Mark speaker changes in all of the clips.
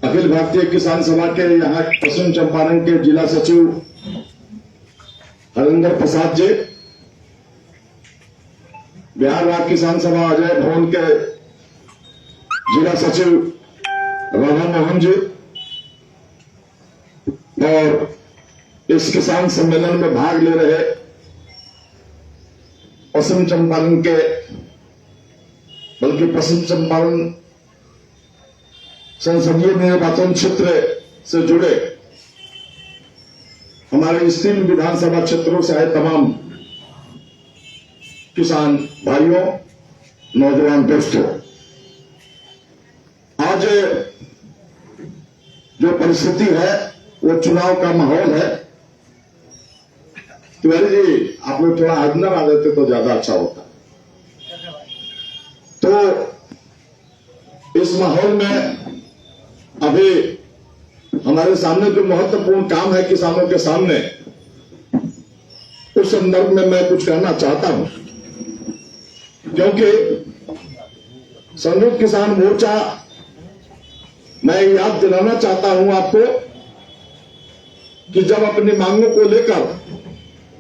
Speaker 1: अखिल भारतीय किसान सभा के यहाँ पश्चिम चंपारण के जिला सचिव हरिंदर प्रसाद जी, बिहार राज्य किसान सभा अजय भवन के जिला सचिव राधा मोहन जी और इस किसान सम्मेलन में भाग ले रहे पश्चिम चंपारण के, बल्कि पश्चिम चंपारण संसदीय निर्वाचन क्षेत्र से जुड़े हमारे इस 3 विधानसभा क्षेत्रों से आए तमाम किसान भाइयों, नौजवान दोस्तों, आज जो परिस्थिति है वो चुनाव का माहौल है। तिवारी जी, आप लोग थोड़ा अंदर आ जाते तो ज्यादा अच्छा होता। तो इस माहौल में अभी हमारे सामने जो महत्वपूर्ण काम है किसानों के सामने, उस संदर्भ में मैं कुछ कहना चाहता हूं, क्योंकि संयुक्त किसान मोर्चा, मैं याद दिलाना चाहता हूं आपको कि जब अपनी मांगों को लेकर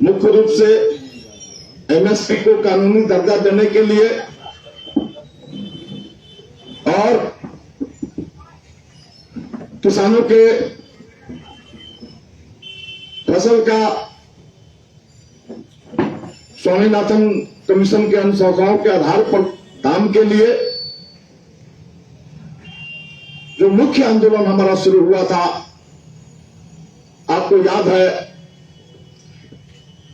Speaker 1: मुख्य रूप से एमएसपी को कानूनी दर्जा देने के लिए और किसानों के फसल का स्वामीनाथन कमीशन के अनुशंसाओं के आधार पर काम के लिए जो मुख्य आंदोलन हमारा शुरू हुआ था, आपको याद है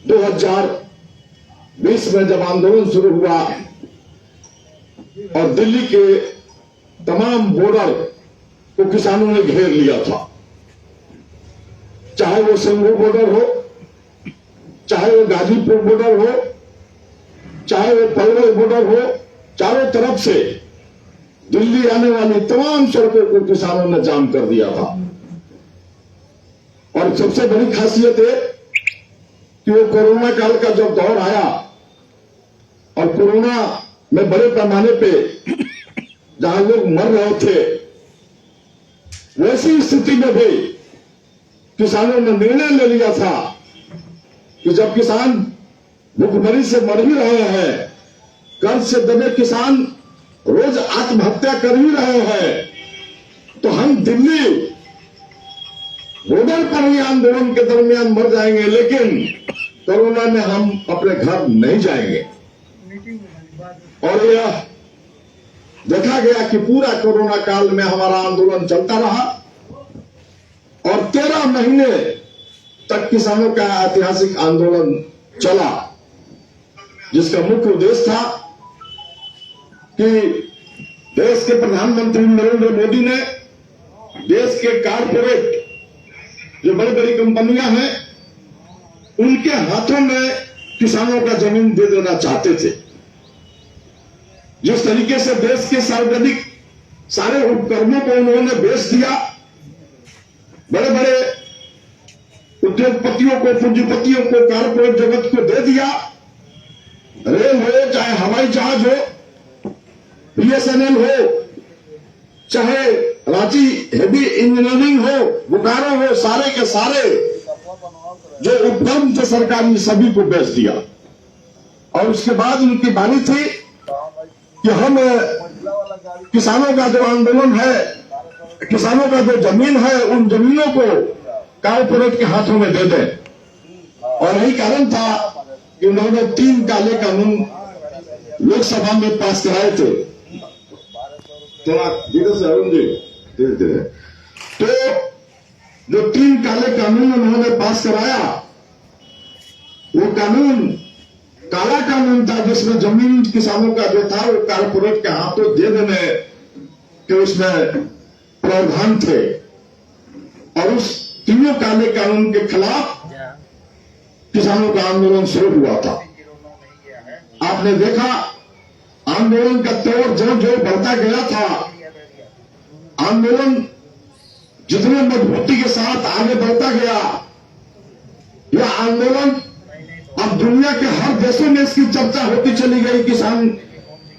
Speaker 1: 2020 में जब आंदोलन शुरू हुआ और दिल्ली के तमाम बॉर्डर को किसानों ने घेर लिया था, चाहे वो संगरूर बॉर्डर हो, चाहे वो गाजीपुर बॉर्डर हो, चाहे वो पलवल बॉर्डर हो, चारों तरफ से दिल्ली आने वाली तमाम सड़कों को किसानों ने जाम कर दिया था। और सबसे बड़ी खासियत है कि वो कोरोना काल का जब दौर आया और कोरोना में बड़े पैमाने पे जहां लोग मर रहे थे, वैसी स्थिति में भी किसानों ने निर्णय ले लिया था कि जब किसान भूखमरी से मर ही रहे हैं, कर्ज से दबे किसान रोज आत्महत्या कर ही रहे हैं, तो हम दिल्ली बॉर्डर पर ही आंदोलन के दरमियान मर जाएंगे, लेकिन कोरोना में हम अपने घर नहीं जाएंगे। और यह देखा गया कि पूरा कोरोना काल में हमारा आंदोलन चलता रहा और 13 महीने तक किसानों का ऐतिहासिक आंदोलन चला, जिसका मुख्य उद्देश्य था कि देश के प्रधानमंत्री नरेंद्र मोदी ने देश के कारपोरेट जो बड़ी बड़ी कंपनियां हैं, उनके हाथों में किसानों का जमीन दे देना चाहते थे। जिस तरीके से देश के सार्वजनिक सारे उपकरणों को उन्होंने बेच दिया, बड़े बड़े उद्योगपतियों को, पूंजीपतियों को, कारपोरेट जगत को दे दिया। रेल हो, चाहे हवाई जहाज हो, बीएसएनएल हो, चाहे रांची हेवी इंजीनियरिंग हो, बोकारो हो, सारे के सारे जो उपक्रम थे सरकारी, सभी को बेच दिया। और उसके बाद उनकी बारी थी कि हम किसानों का जो आंदोलन है, किसानों का जो जमीन है, उन जमीनों को कारपोरेट के हाथों में दे दें। और यही कारण था कि उन्होंने 3 काले कानून लोकसभा में पास कराए थे। थोड़ा धीरे से अरुण जी, धीरे धीरे। तो जो 3 काले कानून उन्होंने पास कराया, वो कानून काला कानून था, जिसमें जमीन किसानों का जो था वो कारपोरेट के हाथों दे देने के उसमें प्रावधान थे। और उस तीनों काले कानून के खिलाफ किसानों का आंदोलन शुरू हुआ था। आपने देखा आंदोलन का तौर जो बढ़ता गया था, आंदोलन जितने मजबूती के साथ आगे बढ़ता गया, यह आंदोलन अब दुनिया के हर देशों में इसकी चर्चा होती चली गई। किसान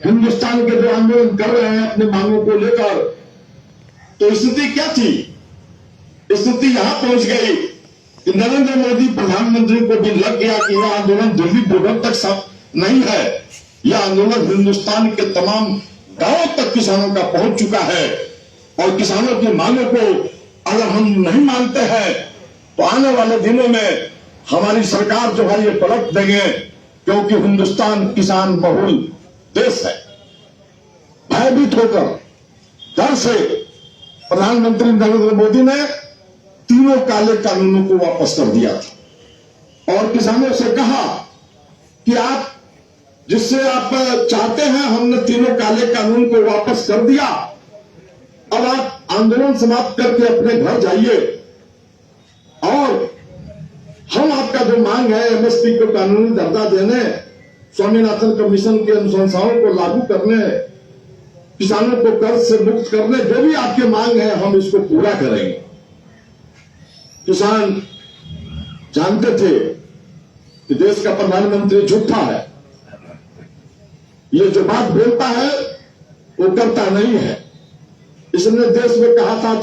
Speaker 1: हिंदुस्तान के जो आंदोलन कर रहे हैं अपनी मांगों को लेकर, तो स्थिति क्या थी? स्थिति यहां पहुंच गई कि नरेंद्र मोदी प्रधानमंत्री को भी लग गया कि यह आंदोलन दिल्ली बॉर्डर तक नहीं है, यह आंदोलन हिंदुस्तान के तमाम गांवों तक किसानों का पहुंच चुका है और किसानों की मांगों को अगर हम नहीं मानते हैं तो आने वाले दिनों में हमारी सरकार जो है ये पलट देंगे, क्योंकि हिंदुस्तान किसान बहुल देश है। भयभीत होकर डर से प्रधानमंत्री नरेंद्र मोदी ने तीनों काले कानूनों को वापस कर दिया था और किसानों से कहा कि आप जिससे आप चाहते हैं, हमने तीनों काले कानून को वापस कर दिया, अब आप आंदोलन समाप्त करके अपने घर जाइए और हम आपका जो मांग है एमएसपी को कानूनी दर्जा देने, स्वामीनाथन कमीशन के अनुशंसाओं को लागू करने, किसानों को कर्ज से मुक्त करने, जो भी आपकी मांग है हम इसको पूरा करेंगे। किसान जानते थे कि देश का प्रधानमंत्री झूठा है, ये जो बात बोलता है वो करता नहीं है। इसने देश में कहा था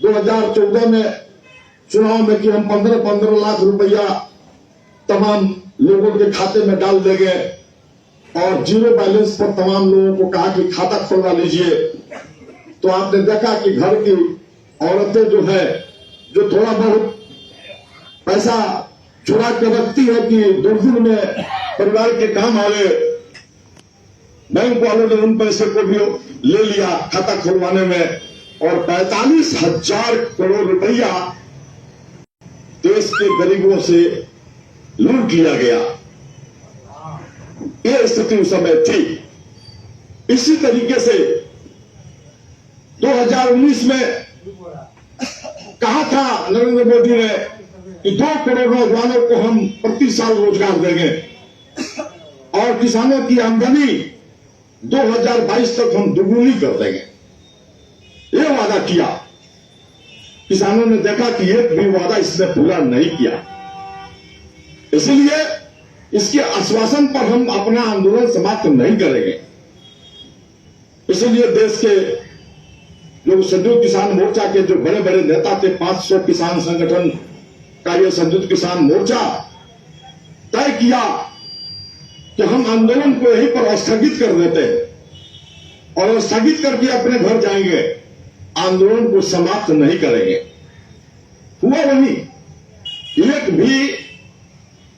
Speaker 1: 2014 में चुनाव में कि हम 15-15 लाख रुपया तमाम लोगों के खाते में डाल देंगे और जीरो बैलेंस पर तमाम लोगों को कहा कि खाता खुलवा लीजिए। तो आपने देखा कि घर की औरतें जो है, जो थोड़ा बहुत पैसा चुरा के रखती है कि दुर्दिन में परिवार के काम आवे, बैंक वालों ने उन पैसे को भी ले लिया खाता खुलवाने में और 45,000 करोड़ रुपया देश के गरीबों से लूट लिया गया। यह स्थिति उस समय थी। इसी तरीके से 2019 में कहा था नरेंद्र मोदी ने कि 2 करोड़ नौजवानों को हम प्रति साल रोजगार देंगे और किसानों की आमदनी 2022 तक हम दुगुनी कर देंगे। यह वादा किया। किसानों ने देखा कि एक भी वादा इसने पूरा नहीं किया, इसलिए इसके आश्वासन पर हम अपना आंदोलन समाप्त नहीं करेंगे। इसलिए देश के जो संयुक्त किसान मोर्चा के जो बड़े बड़े नेता थे, 500 किसान संगठन का यह संयुक्त किसान मोर्चा तय किया कि हम आंदोलन को यहीं पर स्थगित कर देते हैं और स्थगित करके अपने घर जाएंगे, आंदोलन को समाप्त नहीं करेंगे। हुआ वही, एक भी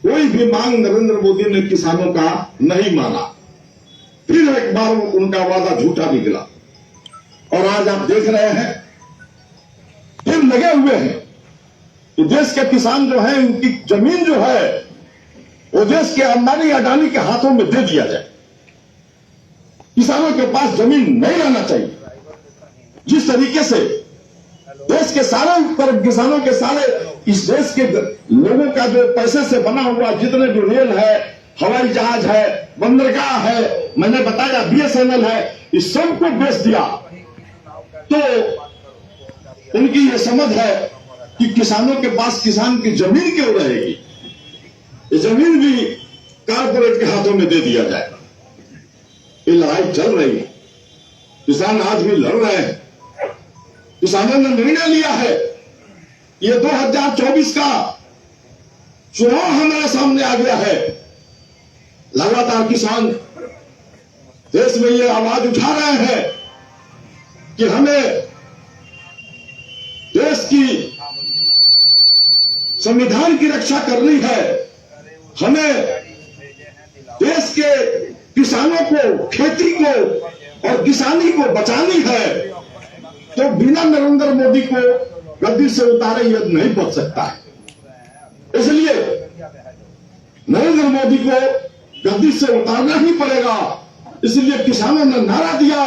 Speaker 1: कोई भी मांग नरेंद्र मोदी ने किसानों का नहीं माना। फिर एक बार उनका वादा झूठा निकला और आज आप देख रहे हैं फिर लगे हुए हैं कि देश के किसान जो है, उनकी जमीन जो है वो देश के अंबानी अडानी के हाथों में दे दिया जाए। किसानों के पास जमीन नहीं रहना चाहिए। जिस तरीके से देश के सारे किसानों के सारे इस देश के लोगों का जो पैसे से बना हुआ जितने भी रेल है, हवाई जहाज है, बंदरगाह है, मैंने बताया बीएसएनएल है, इस सबको बेच दिया। तो उनकी यह समझ है कि किसानों के पास किसान की जमीन क्यों रहेगी, ये जमीन भी कारपोरेट के हाथों में दे दिया जाएगा। ये लड़ाई चल रही है, किसान आज भी लड़ रहे हैं। किसानों ने निर्णय लिया है, ये 2024 का चुनाव हमारे सामने आ गया है। लगातार किसान देश में ये आवाज उठा रहे हैं कि हमें देश की संविधान की रक्षा करनी है, हमें देश के किसानों को, खेती को और किसानी को बचानी है। तो बिना नरेंद्र मोदी को गद्दी से उतारे ये नहीं बच सकता है। इसलिए नरेंद्र मोदी को गद्दी से उतारना ही पड़ेगा। इसलिए किसानों ने नारा दिया